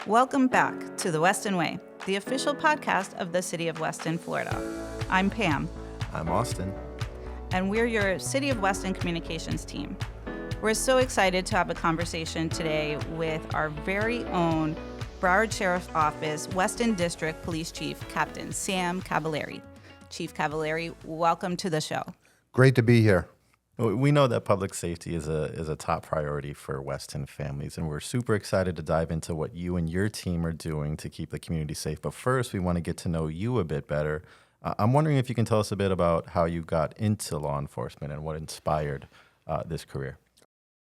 Welcome back to the Weston Way, the official podcast of the City of Weston, Florida. I'm Pam. I'm Austin. And we're your City of Weston communications team. We're so excited to have a conversation today with our very own Broward Sheriff's Office Weston District Police Chief, Captain Sam Cavalieri. Chief Cavalieri, welcome to the show. Great to be here. We know that public safety is a top priority for Weston families, and we're super excited to dive into what you and your team are doing to keep the community safe. But first, we want to get to know you a bit better. I'm wondering if you can tell us a bit about how you got into law enforcement and what inspired this career.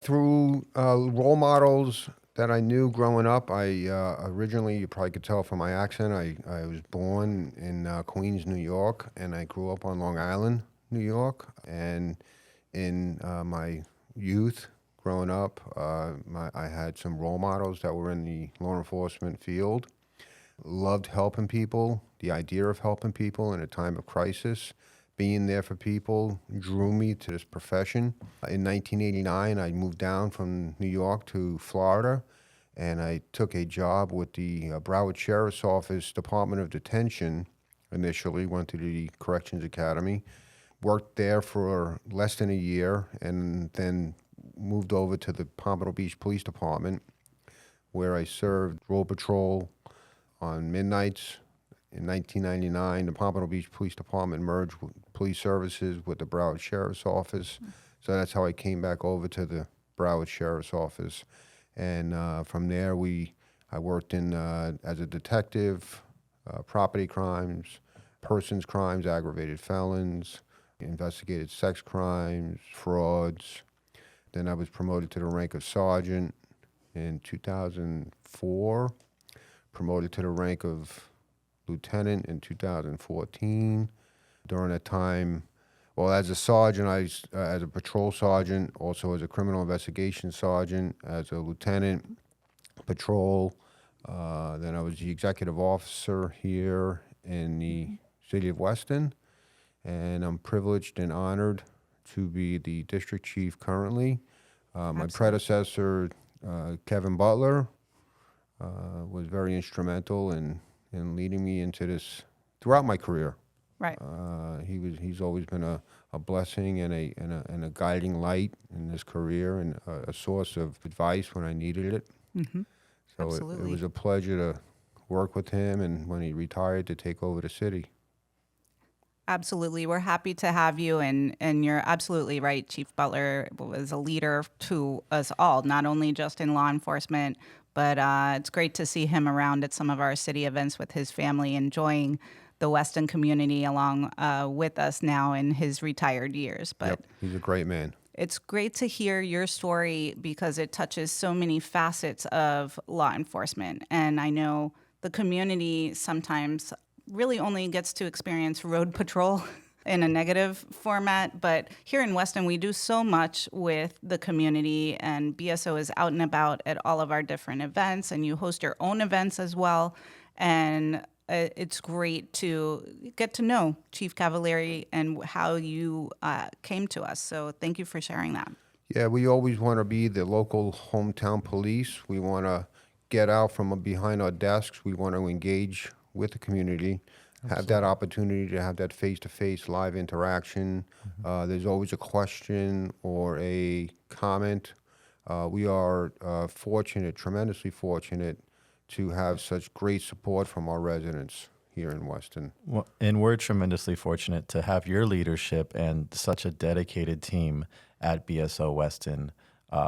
Through role models that I knew growing up, I originally, you probably could tell from my accent, I was born in Queens, New York, and I grew up on Long Island, New York. And in my youth, growing up, I had some role models that were in the law enforcement field. Loved helping people. The idea of helping people in a time of crisis, being there for people, drew me to this profession. In 1989, I moved down from New York to Florida, and I took a job with the Broward Sheriff's Office Department of Detention. Initially, went to the Corrections Academy. Worked there for less than a year, and then moved over to the Pompano Beach Police Department, where I served road patrol on midnights. In 1999, the Pompano Beach Police Department merged with police services with the Broward Sheriff's Office. So that's how I came back over to the Broward Sheriff's Office. And from there, I worked in as a detective, property crimes, persons crimes, aggravated felons, investigated sex crimes, frauds. Then I was promoted to the rank of sergeant in 2004, promoted to the rank of lieutenant in 2014. During that time, well, as a sergeant, as a patrol sergeant, also as a criminal investigation sergeant, as a lieutenant, patrol. Then I was the executive officer here in the City of Weston. And I'm privileged and honored to be the district chief currently. My predecessor, Kevin Butler, was very instrumental in leading me into this throughout my career. Right. He's always been a blessing and a guiding light in this career, and a source of advice when I needed it. Mm-hmm. So it was a pleasure to work with him, and when he retired, to take over the city. Absolutely. We're happy to have you, and you're absolutely right. Chief Butler was a leader to us all, not only just in law enforcement, but it's great to see him around at some of our city events with his family, enjoying the Weston community along with us now in his retired years. But yep, he's a great man. It's great to hear your story because it touches so many facets of law enforcement. And I know the community sometimes really only gets to experience road patrol in a negative format. But here in Weston, we do so much with the community, and BSO is out and about at all of our different events, and you host your own events as well. And it's great to get to know Chief Cavalieri and how you came to us. So thank you for sharing that. Yeah, we always want to be the local hometown police. We want to get out from behind our desks. We want to engage with the community, have that opportunity to have that face-to-face live interaction. Mm-hmm. There's always a question or a comment. We are fortunate, tremendously fortunate, to have such great support from our residents here in Weston. Well, and we're tremendously fortunate to have your leadership and such a dedicated team at BSO Weston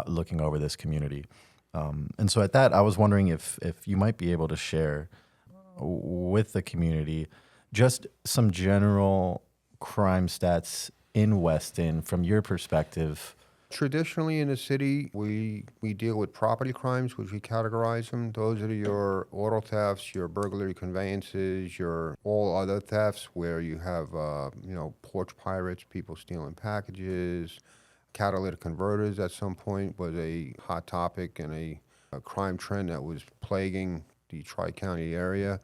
looking over this community. And so at that, I was wondering if you might be able to share with the community just some general crime stats in Weston from your perspective. Traditionally in the city, we deal with property crimes, which we categorize them. Those are your auto thefts, your burglary conveyances, your all other thefts where you have, porch pirates, people stealing packages. Catalytic converters at some point was a hot topic and a crime trend that was plaguing the Tri-County area.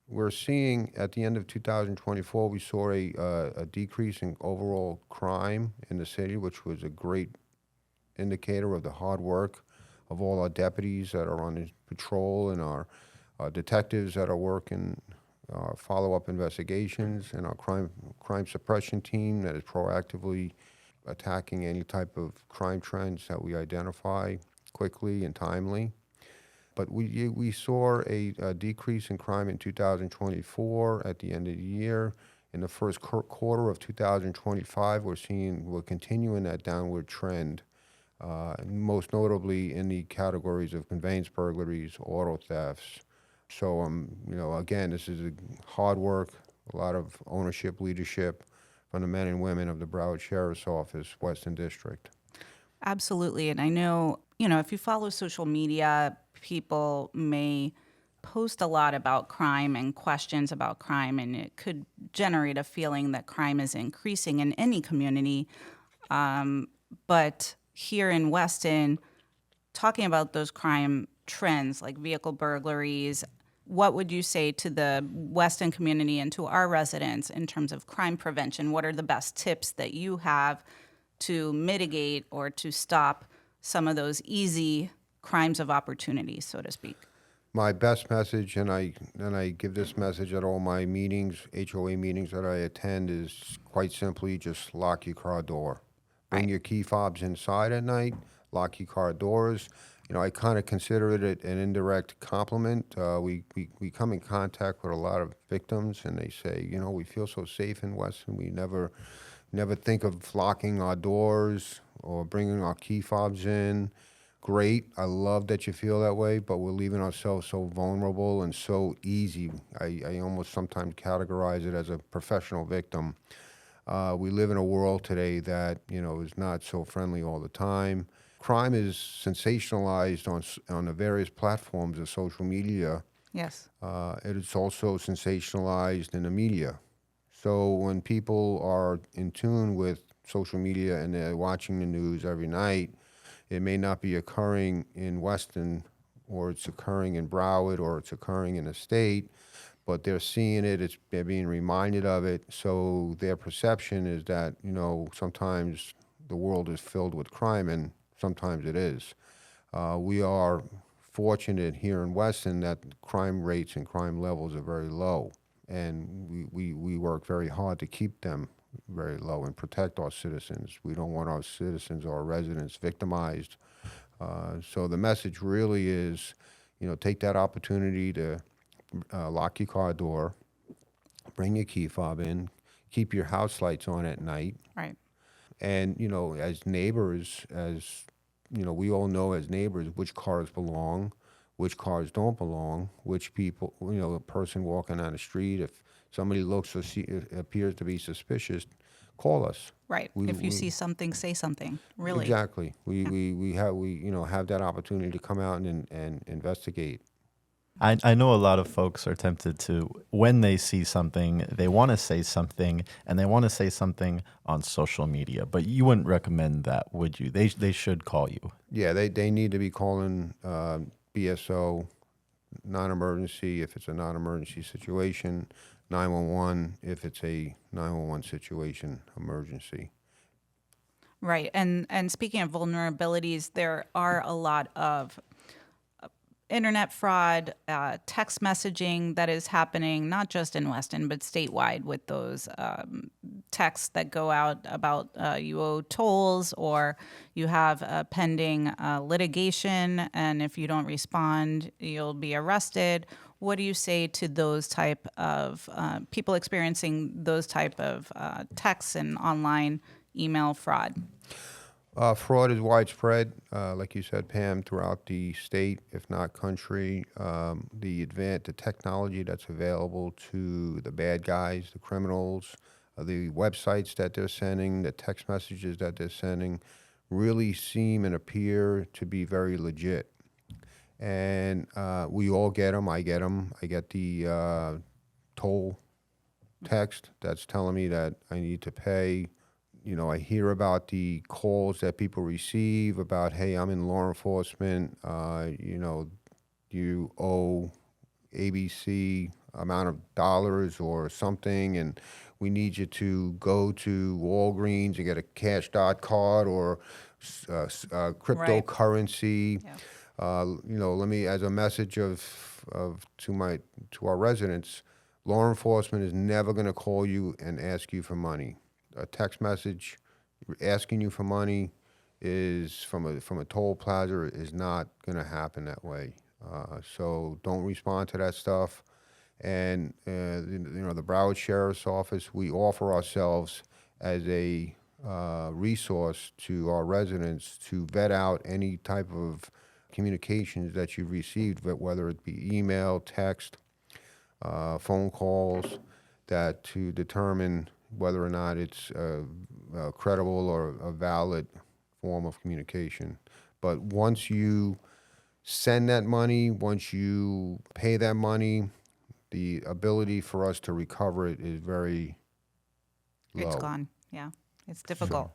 We're seeing at the end of 2024, we saw a decrease in overall crime in the city, which was a great indicator of the hard work of all our deputies that are on patrol and our detectives that are working follow-up investigations, and our crime suppression team that is proactively attacking any type of crime trends that we identify quickly and timely. But we saw a decrease in crime in 2024 at the end of the year. In the first quarter of 2025, we're continuing that downward trend, most notably in the categories of conveyance burglaries, auto thefts. So, again, this is a hard work, a lot of ownership, leadership from the men and women of the Broward Sheriff's Office, Weston District. Absolutely. And I know, if you follow social media, people may post a lot about crime and questions about crime, and it could generate a feeling that crime is increasing in any community. But here in Weston, talking about those crime trends like vehicle burglaries, what would you say to the Weston community and to our residents in terms of crime prevention? What are the best tips that you have to mitigate or to stop some of those easy crimes of opportunity, so to speak? My best message, and I give this message at all my meetings, HOA meetings that I attend, is quite simply just lock your car door. Bring your key fobs inside at night, lock your car doors. I kind of consider it an indirect compliment. We come in contact with a lot of victims, and they say, we feel so safe in Weston. We never think of locking our doors or bringing our key fobs in. Great. I love that you feel that way, but we're leaving ourselves so vulnerable and so easy. I almost sometimes categorize it as a professional victim. We live in a world today that, is not so friendly all the time. Crime is sensationalized on the various platforms of social media. Yes. It is also sensationalized in the media. So when people are in tune with social media and they're watching the news every night, it may not be occurring in Weston, or it's occurring in Broward, or it's occurring in the state, but they're seeing it, they're being reminded of it. So their perception is that, sometimes the world is filled with crime, and sometimes it is. We are fortunate here in Weston that crime rates and crime levels are very low, and we work very hard to keep them very low and protect our citizens. We don't want our citizens or our residents victimized. So the message really is, take that opportunity to lock your car door, bring your key fob in, keep your house lights on at night. Right. And, as neighbors, we all know as neighbors which cars belong, which cars don't belong, which people, a person walking down the street, if somebody looks or appears to be suspicious, call us. Right. If you see something, say something. Really. Exactly. We have that opportunity to come out and investigate. I know a lot of folks are tempted to, when they see something, they want to say something, and they want to say something on social media. But you wouldn't recommend that, would you? They should call you. Yeah, they need to be calling BSO, non-emergency if it's a non-emergency situation, 911 if it's a 911 situation, emergency. Right. And speaking of vulnerabilities, there are a lot of internet fraud, text messaging that is happening, not just in Weston, but statewide, with those texts that go out about you owe tolls, or you have pending litigation, and if you don't respond, you'll be arrested. What do you say to those type of people experiencing those type of texts and online email fraud? Fraud is widespread, like you said, Pam, throughout the state, if not country. The technology that's available to the bad guys, the criminals, the websites that they're sending, the text messages that they're sending, really seem and appear to be very legit. And we all get them. I get them. I get the toll text that's telling me that I need to pay. I hear about the calls that people receive about, hey, I'm in law enforcement, you owe ABC amount of dollars or something, and we need you to go to Walgreens and get a Cash Dot card or cryptocurrency. Right. Let me, as a message to our residents, law enforcement is never going to call you and ask you for money. A text message asking you for money is from a toll plaza is not going to happen that way. So don't respond to that stuff. And the Broward Sheriff's Office, we offer ourselves as a resource to our residents to vet out any type of communications that you've received, whether it be email, text, phone calls, that to determine whether or not it's a credible or a valid form of communication. But once you send that money, once you pay that money, the ability for us to recover it is very low. It's gone. Yeah. It's difficult.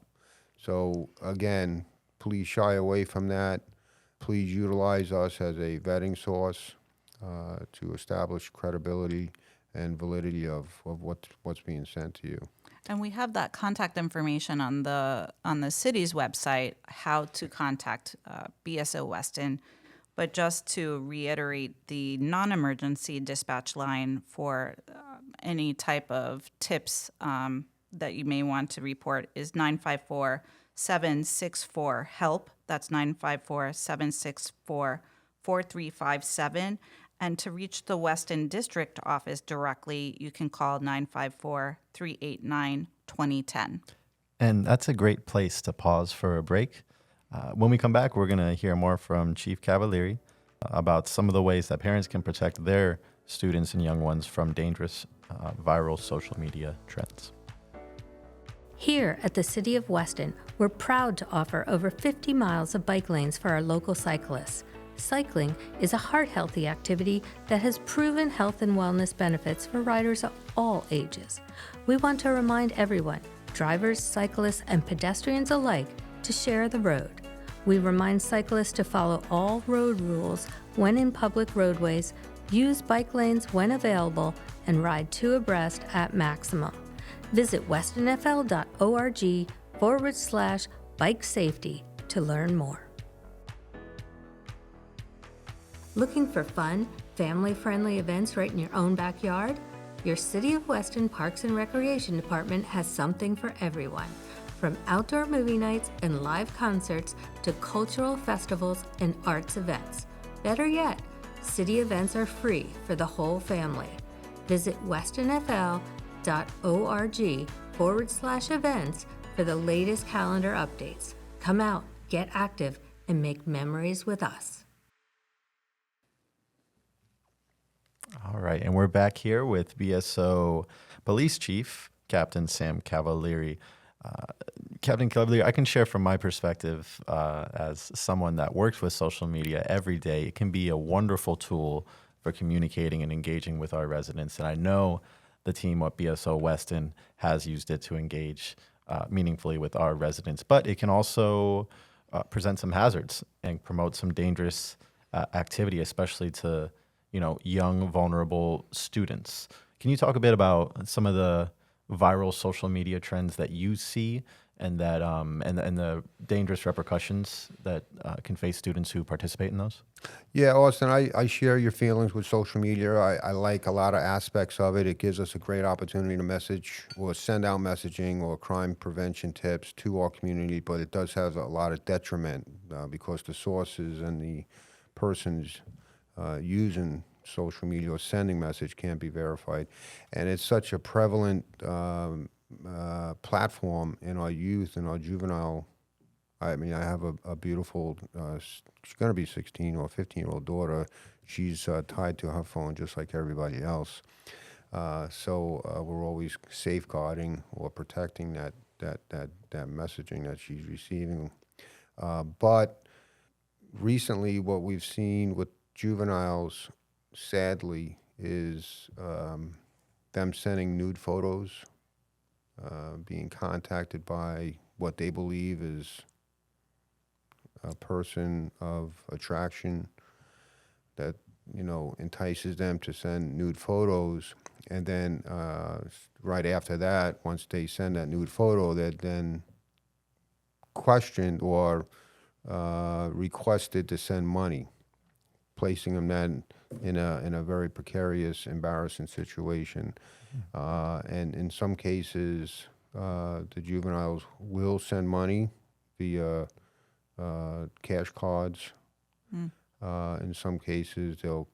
So again, please shy away from that. Please utilize us as a vetting source to establish credibility and validity of what's being sent to you. And we have that contact information on the city's website, how to contact BSO Weston. But just to reiterate, the non-emergency dispatch line for any type of tips that you may want to report is 954-764-HELP. That's 954-764-4357. And to reach the Weston District Office directly, you can call 954-389-2010. And that's a great place to pause for a break. When we come back, we're going to hear more from Chief Cavalieri about some of the ways that parents can protect their students and young ones from dangerous viral social media trends. Here at the City of Weston, we're proud to offer over 50 miles of bike lanes for our local cyclists. Cycling is a heart-healthy activity that has proven health and wellness benefits for riders of all ages. We want to remind everyone, drivers, cyclists, and pedestrians alike, to share the road. We remind cyclists to follow all road rules when in public roadways, use bike lanes when available, and ride two abreast at maximum. Visit westonfl.org/bike safety to learn more. Looking for fun, family-friendly events right in your own backyard? Your City of Weston Parks and Recreation Department has something for everyone. From outdoor movie nights and live concerts to cultural festivals and arts events. Better yet, city events are free for the whole family. Visit westonfl.org/events for the latest calendar updates. Come out, get active, and make memories with us. All right, and we're back here with BSO Police Chief, Captain Sam Cavalieri. Captain Cavalieri, I can share from my perspective as someone that works with social media every day. It can be a wonderful tool for communicating and engaging with our residents. And I know the team at BSO Weston has used it to engage meaningfully with our residents. But it can also present some hazards and promote some dangerous activity, especially to young, vulnerable students. Can you talk a bit about some of the viral social media trends that you see and that and the dangerous repercussions that can face students who participate in those? Yeah, Austin, I share your feelings with social media. I like a lot of aspects of it. It gives us a great opportunity to message or send out messaging or crime prevention tips to our community, but it does have a lot of detriment because the sources and the persons using social media or sending message can't be verified. And it's such a prevalent platform in our youth and our juvenile. I mean, I have a beautiful, she's going to be 16 or 15-year-old daughter. She's tied to her phone just like everybody else. So we're always safeguarding or protecting that messaging that she's receiving. But recently, what we've seen with juveniles, sadly, is them sending nude photos, being contacted by what they believe is a person of attraction that entices them to send nude photos, and then right after that, once they send that nude photo, they're then questioned or requested to send money, placing them then in a very precarious, embarrassing situation. And in some cases, the juveniles will send money via cash cards. In some cases, they'll,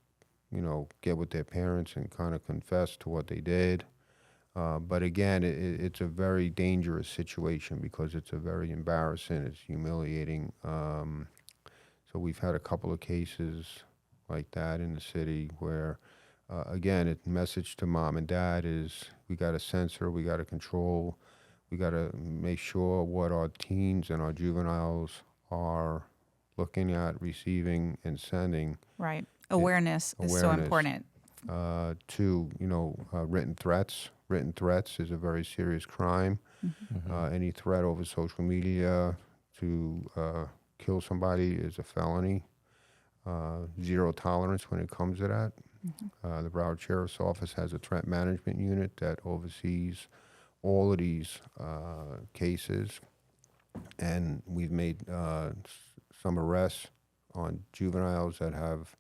get with their parents and kind of confess to what they did. But again, it's a very dangerous situation because it's a very embarrassing, it's humiliating. So we've had a couple of cases like that in the city where, again, the message to mom and dad is we got to censor, we got to control, we got to make sure what our teens and our juveniles are looking at, receiving, and sending. Right. Awareness is so important. To, written threats. Written threats is a very serious crime. Any threat over social media to kill somebody is a felony. Zero tolerance when it comes to that. The Broward Sheriff's Office has a threat management unit that oversees all of these cases. And we've made some arrests on juveniles that have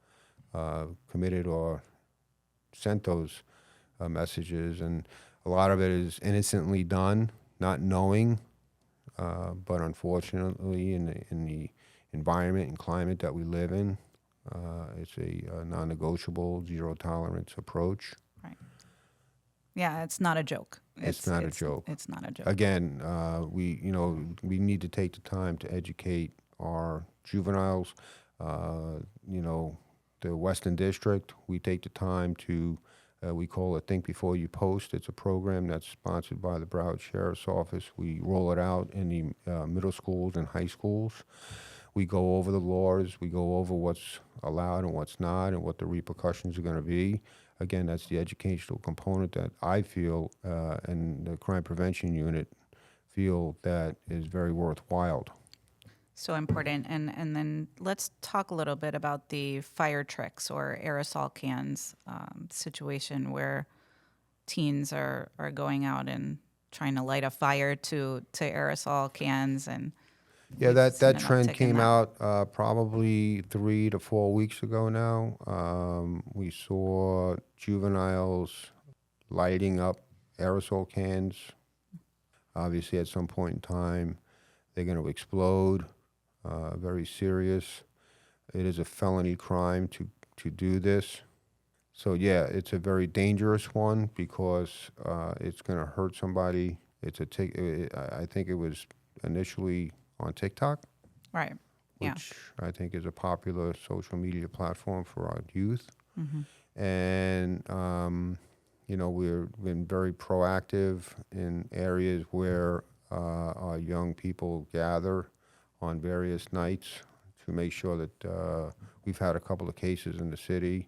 committed or sent those messages, and a lot of it is innocently done, not knowing, but unfortunately in the environment and climate that we live in, it's a non-negotiable, zero tolerance approach. Right. Yeah, it's not a joke. It's not a joke. It's not a joke. Again, we need to take the time to educate our juveniles. The Weston District, we take the time to, we call it Think Before You Post. It's a program that's sponsored by the Broward Sheriff's Office. We roll it out in the middle schools and high schools. We go over the laws. We go over what's allowed and what's not and what the repercussions are going to be. Again, that's the educational component that I feel and the crime prevention unit feel that is very worthwhile. So important. And then let's talk a little bit about the fire tricks or aerosol cans situation where teens are going out and trying to light a fire to aerosol cans. And yeah, that trend came out probably 3 to 4 weeks ago now. We saw juveniles lighting up aerosol cans. Obviously, at some point in time, they're going to explode. Very serious. It is a felony crime to do this. So yeah, it's a very dangerous one because it's going to hurt somebody. I think it was initially on TikTok, right? Which I think is a popular social media platform for our youth. And we've been very proactive in areas where our young people gather on various nights to make sure that we've had a couple of cases in the city,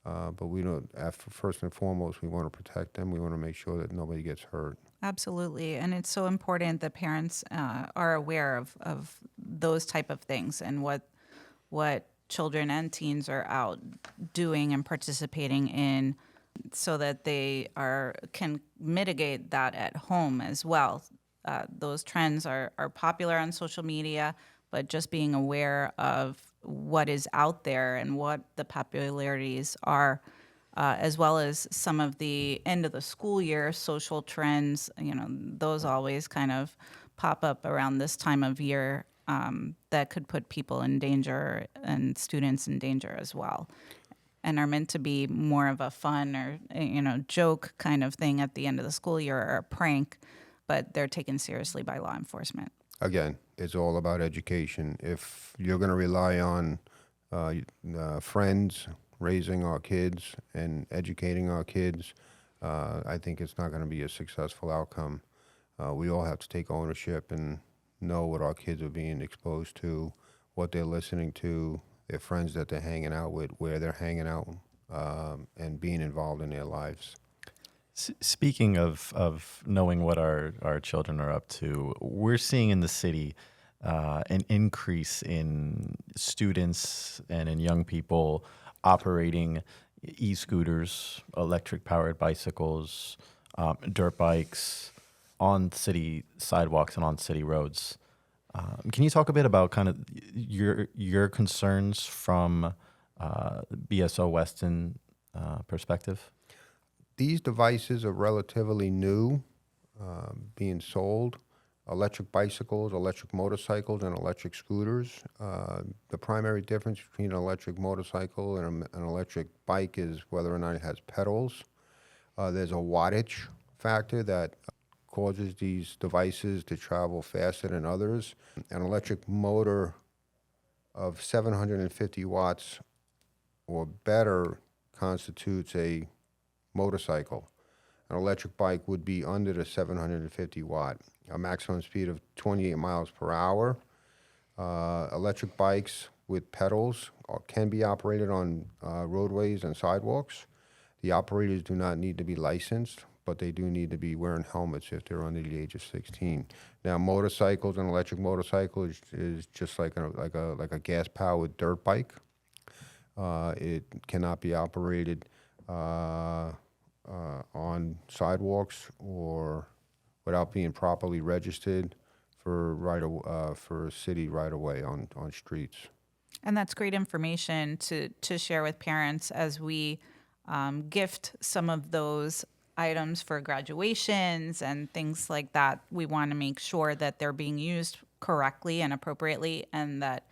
but we don't. First and foremost, we want to protect them. We want to make sure that nobody gets hurt. Absolutely, and it's so important that parents are aware of those type of things and what children and teens are out doing and participating in, so that they can mitigate that at home as well. Those trends are popular on social media, but just being aware of what is out there and what the popularities are, as well as some of the end of the school year social trends, those always kind of pop up around this time of year that could put people in danger and students in danger as well, and are meant to be more of a fun or joke kind of thing at the end of the school year or a prank, but they're taken seriously by law enforcement. Again, it's all about education. If you're going to rely on friends raising our kids and educating our kids, I think it's not going to be a successful outcome. We all have to take ownership and know what our kids are being exposed to, what they're listening to, their friends that they're hanging out with, where they're hanging out, and being involved in their lives. Speaking of knowing what our children are up to, we're seeing in the city an increase in students and in young people operating e-scooters, electric-powered bicycles, dirt bikes on city sidewalks and on city roads. Can you talk a bit about kind of your concerns from BSO Weston perspective? These devices are relatively new, being sold. Electric bicycles, electric motorcycles, and electric scooters. The primary difference between an electric motorcycle and an electric bike is whether or not it has pedals. There's a wattage factor that causes these devices to travel faster than others. An electric motor of 750 watts or better constitutes a motorcycle. An electric bike would be under the 750 watt, a maximum speed of 28 miles per hour. Electric bikes with pedals can be operated on roadways and sidewalks. The operators do not need to be licensed, but they do need to be wearing helmets if they're under the age of 16. Now, motorcycles, an electric motorcycle is just like a gas-powered dirt bike. It cannot be operated on sidewalks or without being properly registered for city right away on streets. And that's great information to share with parents as we gift some of those items for graduations and things like that. We want to make sure that they're being used correctly and appropriately, and that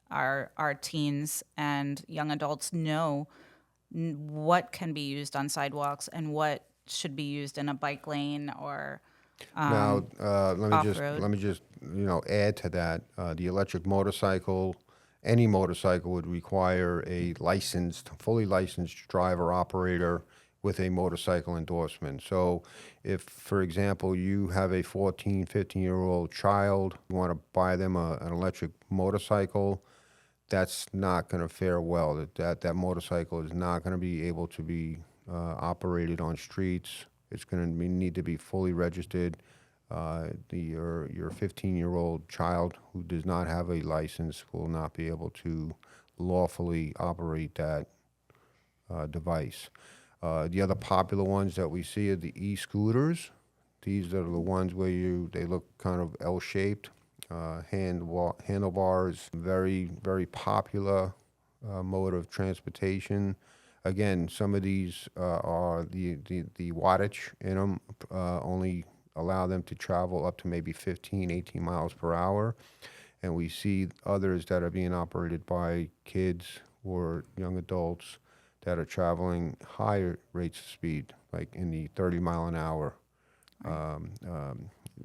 our teens and young adults know what can be used on sidewalks and what should be used in a bike lane or Now, off-road. let me just add to that. The electric motorcycle, any motorcycle would require a fully licensed driver operator with a motorcycle endorsement. So if, for example, you have a 14, 15-year-old child, you want to buy them an electric motorcycle, that's not going to fare well. That motorcycle is not going to be able to be operated on streets. It's going to need to be fully registered. Your 15-year-old child who does not have a license will not be able to lawfully operate that device. The other popular ones that we see are the e-scooters. These are the ones where they look kind of L-shaped. Handlebars, very, very popular mode of transportation. Again, some of these are the wattage in them only allow them to travel up to maybe 15, 18 miles per hour. And we see others that are being operated by kids or young adults that are traveling higher rates of speed, like in the 30 mile an hour.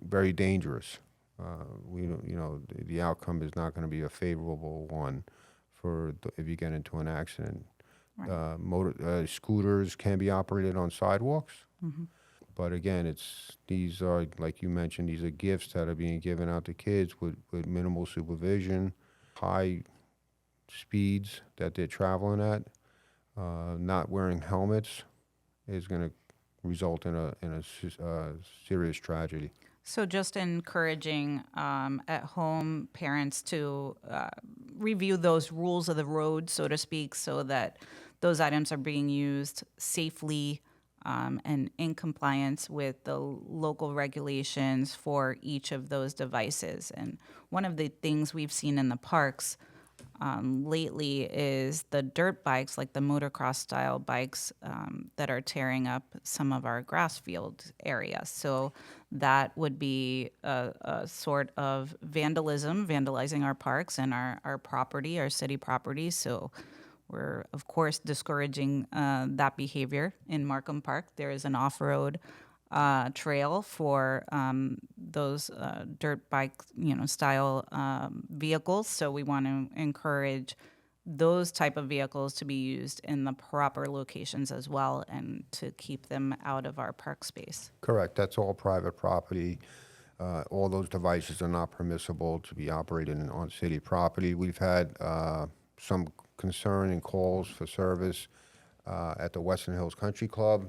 Very dangerous. The outcome is not going to be a favorable one if you get into an accident. Right. Scooters can be operated on sidewalks, but again, these are, like you mentioned, these are gifts that are being given out to kids with minimal supervision, high speeds that they're traveling at. Not wearing helmets is going to result in a serious tragedy. So just encouraging at home parents to review those rules of the road, so to speak, so that those items are being used safely and in compliance with the local regulations for each of those devices. And one of the things we've seen in the parks lately is the dirt bikes, like the motocross style bikes that are tearing up some of our grass field areas. So that would be a sort of vandalizing our parks and our property, our city property. So we're, of course, discouraging that behavior in Markham Park. There is an off-road trail for those dirt bike, style vehicles. So we want to encourage those type of vehicles to be used in the proper locations as well, and to keep them out of our park space. Correct. That's all private property. All those devices are not permissible to be operated on city property. We've had some concern and calls for service at the Western Hills Country Club.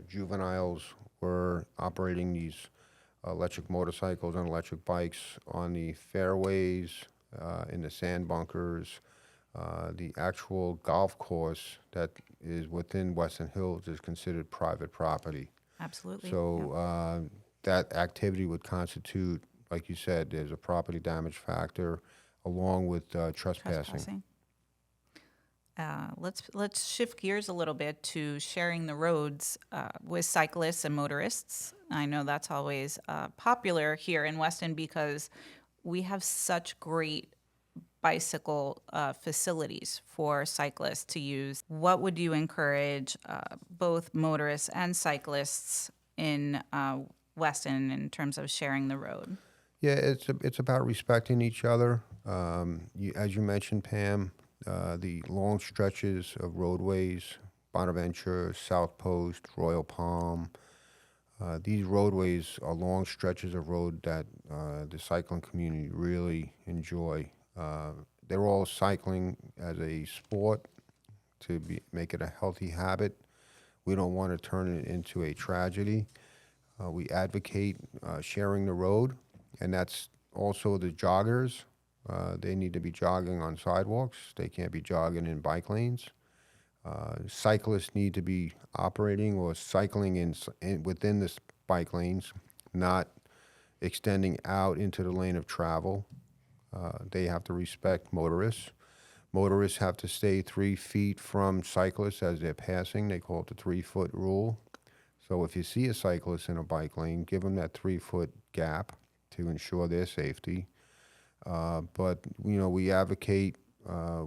Juveniles were operating these electric motorcycles and electric bikes on the fairways, in the sand bunkers. The actual golf course that is within Weston Hills is considered private property. Absolutely. So that activity would constitute like you said, there's a property damage factor along with trespassing. Trespassing. Let's shift gears a little bit to sharing the roads with cyclists and motorists. I know that's always popular here in Weston because we have such great bicycle facilities for cyclists to use. What would you encourage both motorists and cyclists in Weston in terms of sharing the road? Yeah, it's about respecting each other. As you mentioned, Pam, the long stretches of roadways, Bonaventure, South Post, Royal Palm. These roadways are long stretches of road that the cycling community really enjoy. They're all cycling as a sport to make it a healthy habit. We don't want to turn it into a tragedy. We advocate sharing the road, and that's also the joggers. They need to be jogging on sidewalks. They can't be jogging in bike lanes. Cyclists need to be operating or cycling within the bike lanes, not extending out into the lane of travel. They have to respect motorists. Motorists have to stay 3 feet from cyclists as they're passing. They call it the 3-foot rule. So if you see a cyclist in a bike lane, give them that 3-foot gap to ensure their safety. But, we advocate,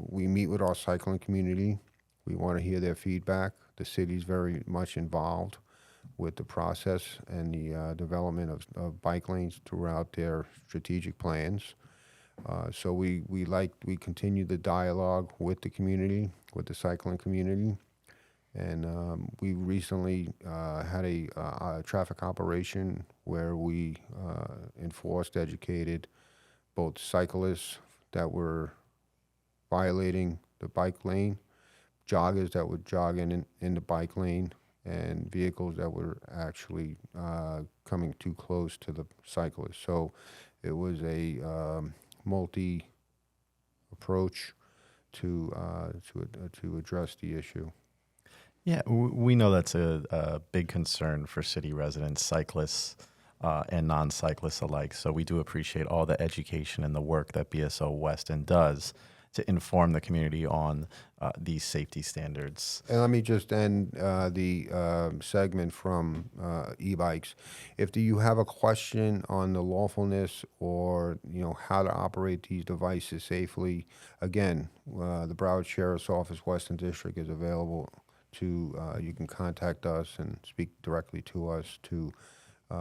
we meet with our cycling community. We want to hear their feedback. The city's very much involved with the process and the development of bike lanes throughout their strategic plans. So we continue the dialogue with the community, with the cycling community. And we recently had a traffic operation where we enforced, educated both cyclists that were violating the bike lane, joggers that were jogging in the bike lane, and vehicles that were actually coming too close to the cyclists. So it was a multi-approach to address the issue. Yeah, we know that's a big concern for city residents, cyclists, and non-cyclists alike. So we do appreciate all the education and the work that BSO Weston does to inform the community on these safety standards. And let me just end the segment from e-bikes. If you have a question on the lawfulness or how to operate these devices safely, again, the Broward Sheriff's Office, Weston District, is available to. You can contact us and speak directly to us to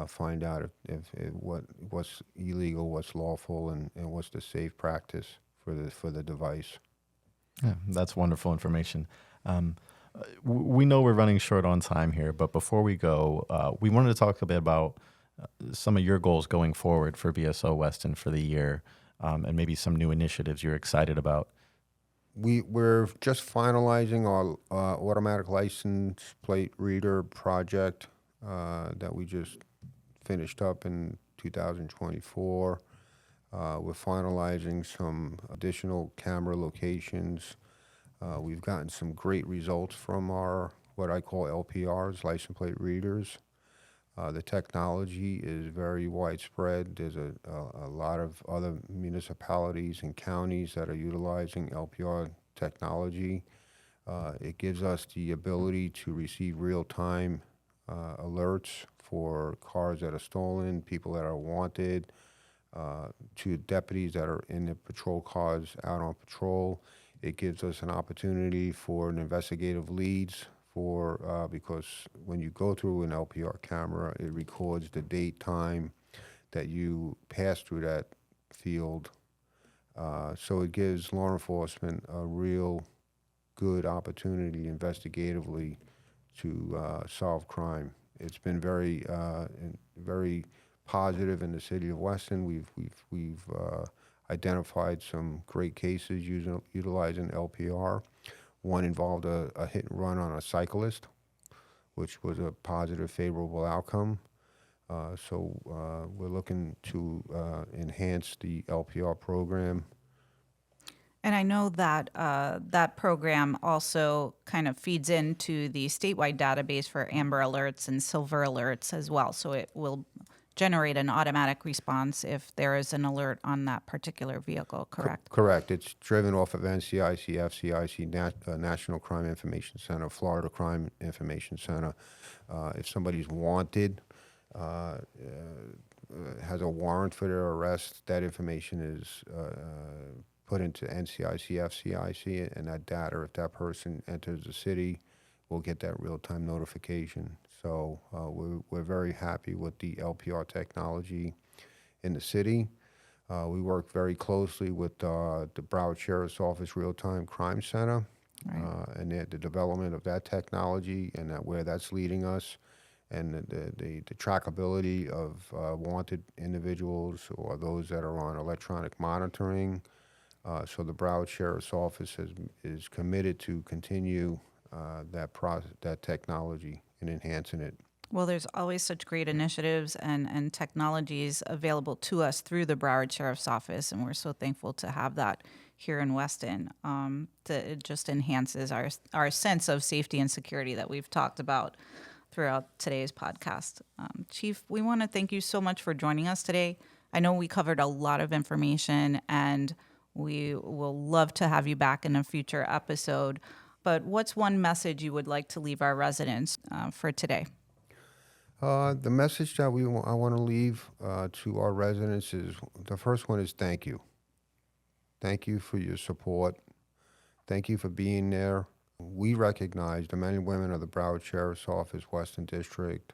find out if what's illegal, what's lawful, and what's the safe practice for the device. Yeah, that's wonderful information. We know we're running short on time here, but before we go, we wanted to talk a bit about some of your goals going forward for BSO Weston for the year, and maybe some new initiatives you're excited about. We're just finalizing our automatic license plate reader project that we just finished up in 2024. We're finalizing some additional camera locations. We've gotten some great results from our, what I call LPRs, license plate readers. The technology is very widespread. There's a lot of other municipalities and counties that are utilizing LPR technology. It gives us the ability to receive real-time alerts for cars that are stolen, people that are wanted, to deputies that are in the patrol cars out on patrol. It gives us an opportunity for an investigative leads because when you go through an LPR camera, it records the date, time that you passed through that field. So it gives law enforcement a real good opportunity investigatively to solve crime. It's been very positive in the city of Weston. We've identified some great cases utilizing LPR. One involved a hit and run on a cyclist, which was a positive, favorable outcome. So we're looking to enhance the LPR program. And I know that that program also kind of feeds into the statewide database for Amber Alerts and Silver Alerts as well. So it will generate an automatic response if there is an alert on that particular vehicle, correct? Correct. It's driven off of NCIC, FCIC, National Crime Information Center, Florida Crime Information Center. If somebody's wanted, has a warrant for their arrest, that information is put into NCIC, FCIC, and that data, if that person enters the city, we'll get that real-time notification. So we're very happy with the LPR technology in the city. We work very closely with the Broward Sheriff's Office Real-Time Crime Center, Right. and the development of that technology and where that's leading us, and the trackability of wanted individuals or those that are on electronic monitoring. So the Broward Sheriff's Office is committed to continue that technology and enhancing it. Well, there's always such great initiatives and technologies available to us through the Broward Sheriff's Office, and we're so thankful to have that here in Weston. It just enhances our sense of safety and security that we've talked about throughout today's podcast. Chief, we want to thank you so much for joining us today. I know we covered a lot of information, and we will love to have you back in a future episode. But what's one message you would like to leave our residents for today? The message that I want to leave to our residents is, the first one is thank you. Thank you for your support. Thank you for being there. We recognize, the men and women of the Broward Sheriff's Office, Weston District,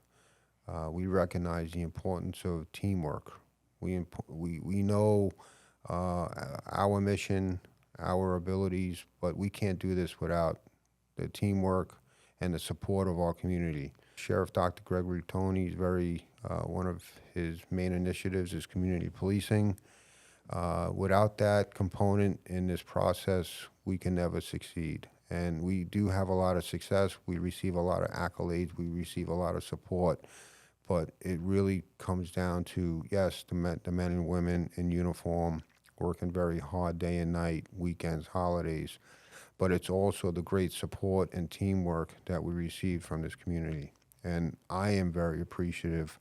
we recognize the importance of teamwork. We know our mission, our abilities, but we can't do this without the teamwork and the support of our community. Sheriff Dr. Gregory Tony is one of his main initiatives is community policing. Without that component in this process, we can never succeed. And we do have a lot of success. We receive a lot of accolades. We receive a lot of support. But it really comes down to, yes, the men and women in uniform working very hard day and night, weekends, holidays. But it's also the great support and teamwork that we receive from this community. And I am very appreciative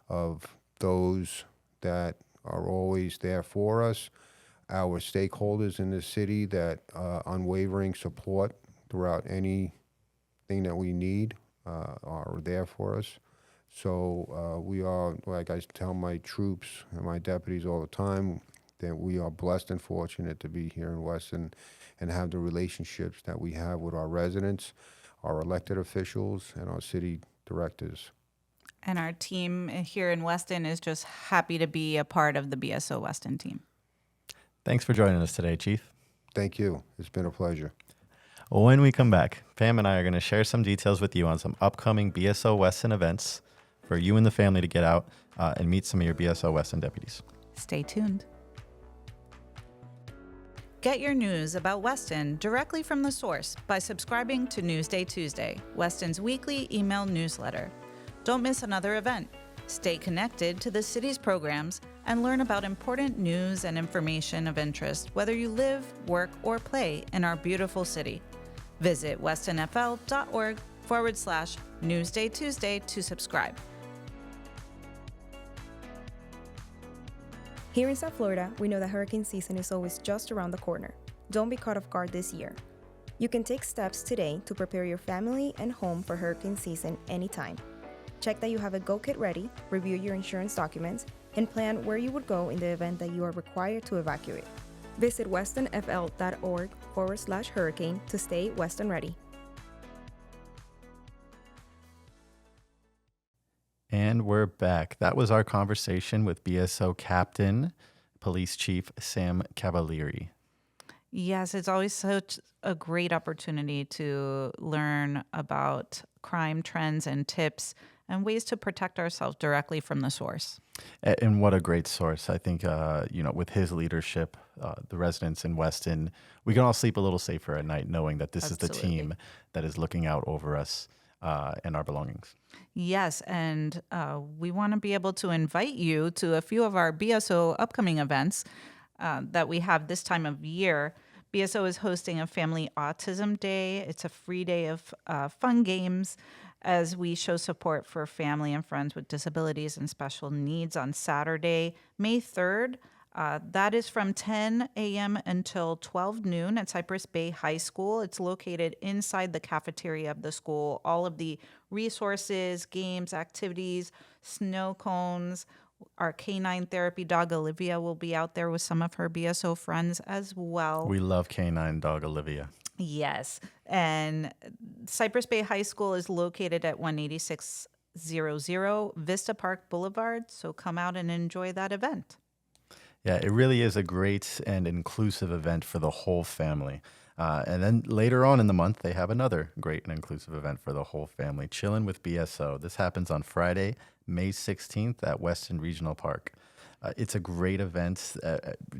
of those that are always there for us, our stakeholders in the city that unwavering support throughout anything that we need are there for us. So we are, like I tell my troops and my deputies all the time, that we are blessed and fortunate to be here in Weston and have the relationships that we have with our residents, our elected officials, and our city directors. And our team here in Weston is just happy to be a part of the BSO Weston team. Thanks for joining us today, Chief. Thank you. It's been a pleasure. When we come back, Pam and I are going to share some details with you on some upcoming BSO Weston events for you and the family to get out and meet some of your BSO Weston deputies. Stay tuned. Get your news about Weston directly from the source by subscribing to Newsday Tuesday, Weston's weekly email newsletter. Don't miss another event. Stay connected to the city's programs and learn about important news and information of interest, whether you live, work, or play in our beautiful city. Visit westonfl.org/Newsday Tuesday to subscribe. Here in South Florida, we know that hurricane season is always just around the corner. Don't be caught off guard this year. You can take steps today to prepare your family and home for hurricane season anytime. Check that you have a go kit ready, review your insurance documents, and plan where you would go in the event that you are required to evacuate. Visit westonfl.org/hurricane to stay Weston ready. And we're back. That was our conversation with BSO Captain, Police Chief Sam Cavalieri. Yes, it's always such a great opportunity to learn about crime trends and tips and ways to protect ourselves directly from the source. And what a great source. I think, with his leadership, the residents in Weston, we can all sleep a little safer at night knowing that this Absolutely. is the team that is looking out over us and our belongings. Yes, and we want to be able to invite you to a few of our BSO upcoming events that we have this time of year. BSO is hosting a Family Autism Day. It's a free day of fun games as we show support for family and friends with disabilities and special needs on Saturday, May 3rd. That is from 10 a.m. until 12 noon at Cypress Bay High School. It's located inside the cafeteria of the school. All of the resources, games, activities, snow cones. Our canine therapy dog Olivia will be out there with some of her BSO friends as well. We love canine dog Olivia. Yes. And Cypress Bay High School is located at 18600 Vista Park Boulevard. So come out and enjoy that event. Yeah, it really is a great and inclusive event for the whole family. And then later on in the month, they have another great and inclusive event for the whole family, Chillin' with BSO. This happens on Friday, May 16th at Weston Regional Park. It's a great event.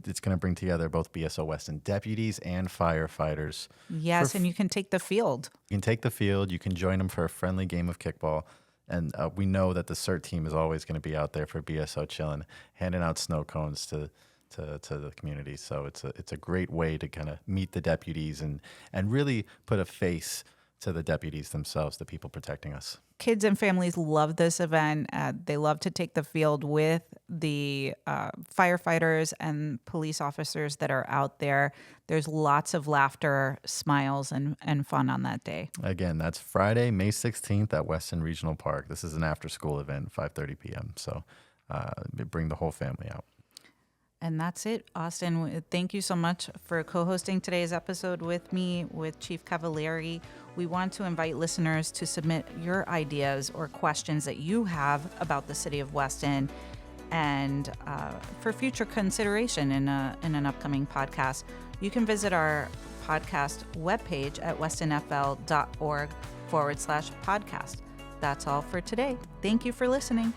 It's going to bring together both BSO Weston deputies and firefighters. Yes, and you can take the field. You can take the field. You can join them for a friendly game of kickball. And we know that the CERT team is always going to be out there for BSO Chillin', handing out snow cones to the community. So it's a great way to kind of meet the deputies and really put a face to the deputies themselves, the people protecting us. Kids and families love this event. They love to take the field with the firefighters and police officers that are out there. There's lots of laughter, smiles, and fun on that day. Again, that's Friday, May 16th at Weston Regional Park. This is an after-school event, 5:30 p.m. So bring the whole family out. And that's it, Austin. Thank you so much for co-hosting today's episode with me, with Chief Cavalieri. We want to invite listeners to submit your ideas or questions that you have about the City of Weston and for future consideration in an upcoming podcast. You can visit our podcast webpage at westonfl.org/podcast. That's all for today. Thank you for listening.